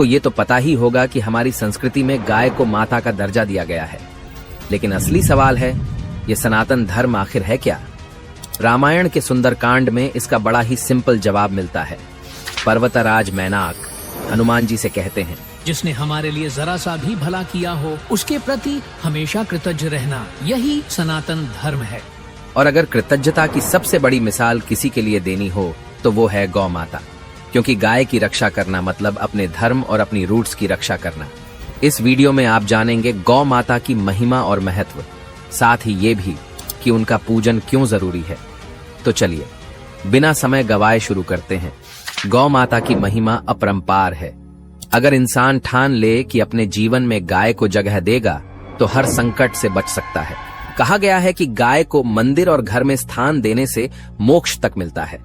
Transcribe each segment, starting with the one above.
तो ये तो पता ही होगा कि हमारी संस्कृति में गाय को माता का दर्जा दिया गया है, लेकिन असली सवाल है, ये सनातन धर्म आखिर है क्या? रामायण के सुंदरकांड में इसका बड़ा ही सिंपल जवाब मिलता है। पर्वतराज मैनाक हनुमान जी से कहते हैं, जिसने हमारे लिए जरा सा भी भला किया हो उसके प्रति हमेशा कृतज्ञ रहना, यही सनातन धर्म है। और अगर कृतज्ञता की सबसे बड़ी मिसाल किसी के लिए देनी हो तो वो है गौ माता, क्योंकि गाय की रक्षा करना मतलब अपने धर्म और अपनी रूट्स की रक्षा करना। इस वीडियो में आप जानेंगे गौ माता की महिमा और महत्व, साथ ही ये भी कि उनका पूजन क्यों जरूरी है। तो चलिए बिना समय गवाए शुरू करते हैं। गौ माता की महिमा अपरंपार है। अगर इंसान ठान ले कि अपने जीवन में गाय को जगह देगा तो हर संकट से बच सकता है। कहा गया है कि गाय को मंदिर और घर में स्थान देने से मोक्ष तक मिलता है।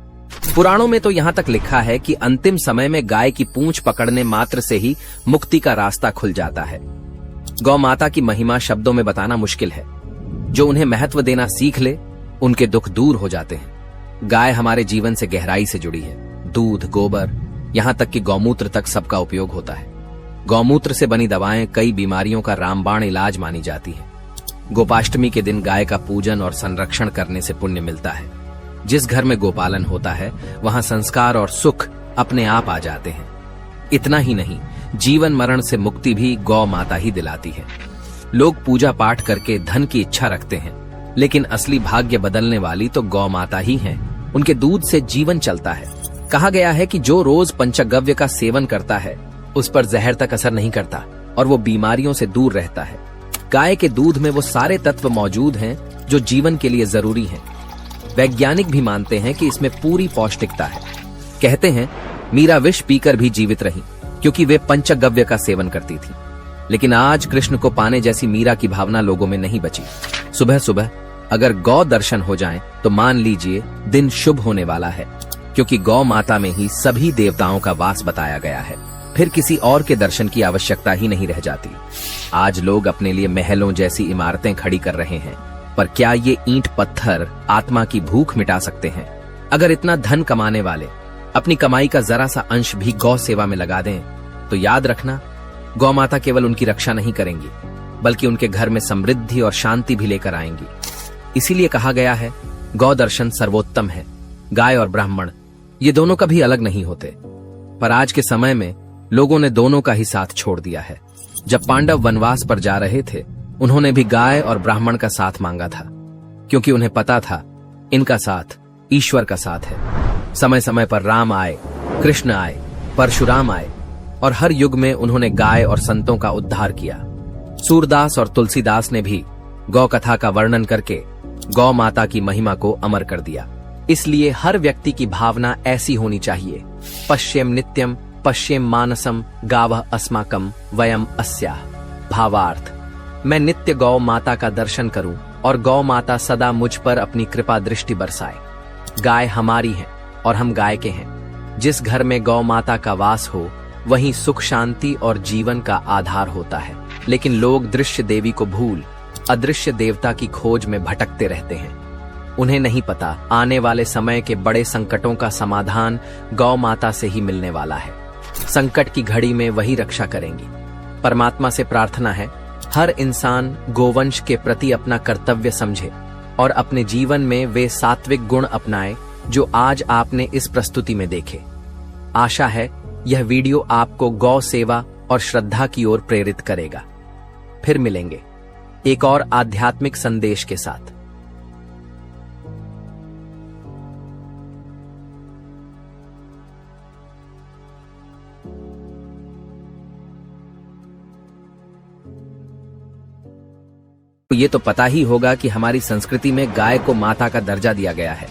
पुराणों में तो यहाँ तक लिखा है कि अंतिम समय में गाय की पूंछ पकड़ने मात्र से ही मुक्ति का रास्ता खुल जाता है। गौ माता की महिमा शब्दों में बताना मुश्किल है। जो उन्हें महत्व देना सीख ले, उनके दुख दूर हो जाते हैं। गाय हमारे जीवन से गहराई से जुड़ी है। दूध, गोबर, यहाँ तक कि गौमूत्र तक सबका उपयोग होता है। गौमूत्र से बनी दवाएं कई बीमारियों का रामबाण इलाज मानी जाती है। गोपाष्टमी के दिन गाय का पूजन और संरक्षण करने से पुण्य मिलता है। जिस घर में गोपालन होता है वहां संस्कार और सुख अपने आप आ जाते हैं। इतना ही नहीं, जीवन मरण से मुक्ति भी गौ माता ही दिलाती है। लोग पूजा पाठ करके धन की इच्छा रखते हैं, लेकिन असली भाग्य बदलने वाली तो गौ माता ही हैं। उनके दूध से जीवन चलता है। कहा गया है कि जो रोज पंचगव्य का सेवन करता है उस पर जहर तक असर नहीं करता और वो बीमारियों से दूर रहता है। गाय के दूध में वो सारे तत्व मौजूद हैं जो जीवन के लिए जरूरी हैं। वैज्ञानिक भी मानते हैं कि इसमें पूरी पौष्टिकता है। कहते हैं मीरा विष पीकर भी जीवित रही क्योंकि वे पंचगव्य का सेवन करती थी। लेकिन आज कृष्ण को पाने जैसी मीरा की भावना लोगों में नहीं बची। सुबह सुबह अगर गौ दर्शन हो जाएं तो मान लीजिए दिन शुभ होने वाला है, क्योंकि गौ माता में ही सभी देवताओं का वास बताया गया है। फिर किसी और के दर्शन की आवश्यकता ही नहीं रह जाती। आज लोग अपने लिए महलों जैसी इमारतें खड़ी कर रहे हैं, पर क्या ये ईंट पत्थर आत्मा की भूख मिटा सकते हैं? अगर इतना धन कमाने वाले अपनी कमाई का जरा सा अंश भी गौ सेवा में लगा दें तो याद रखना, गौ माता केवल उनकी रक्षा नहीं करेंगी बल्कि उनके घर में समृद्धि और शांति भी लेकर आएंगी। इसीलिए कहा गया है गौ दर्शन सर्वोत्तम है। गाय और ब्राह्मण ये दोनों कभी अलग नहीं होते, पर आज के समय में लोगों ने दोनों का ही साथ छोड़ दिया है। जब पांडव वनवास पर जा रहे थे उन्होंने भी गाय और ब्राह्मण का साथ मांगा था, क्योंकि उन्हें पता था इनका साथ ईश्वर का साथ है। समय समय पर राम आए, कृष्ण आए, परशुराम आए और हर युग में उन्होंने गाय और संतों का उद्धार किया। सूरदास और तुलसीदास ने भी गौ कथा का वर्णन करके गौ माता की महिमा को अमर कर दिया। इसलिए हर व्यक्ति की भावना ऐसी होनी चाहिए, पश्येम नित्यम पश्येम मानसम गावः अस्माकम वयम अस्याः। भावार्थ, मैं नित्य गौ माता का दर्शन करूं और गौ माता सदा मुझ पर अपनी कृपा दृष्टि बरसाए। गाय हमारी है और हम गाय के हैं। जिस घर में गौ माता का वास हो वहीं सुख शांति और जीवन का आधार होता है। लेकिन लोग दृश्य देवी को भूल अदृश्य देवता की खोज में भटकते रहते हैं। उन्हें नहीं पता आने वाले समय के बड़े संकटों का समाधान गौ माता से ही मिलने वाला है। संकट की घड़ी में वही रक्षा करेंगी। परमात्मा से प्रार्थना है हर इंसान गोवंश के प्रति अपना कर्तव्य समझे और अपने जीवन में वे सात्विक गुण अपनाए जो आज आपने इस प्रस्तुति में देखे। आशा है यह वीडियो आपको गौ सेवा और श्रद्धा की ओर प्रेरित करेगा। फिर मिलेंगे एक और आध्यात्मिक संदेश के साथ। ये तो पता ही होगा कि हमारी संस्कृति में गाय को माता का दर्जा दिया गया है।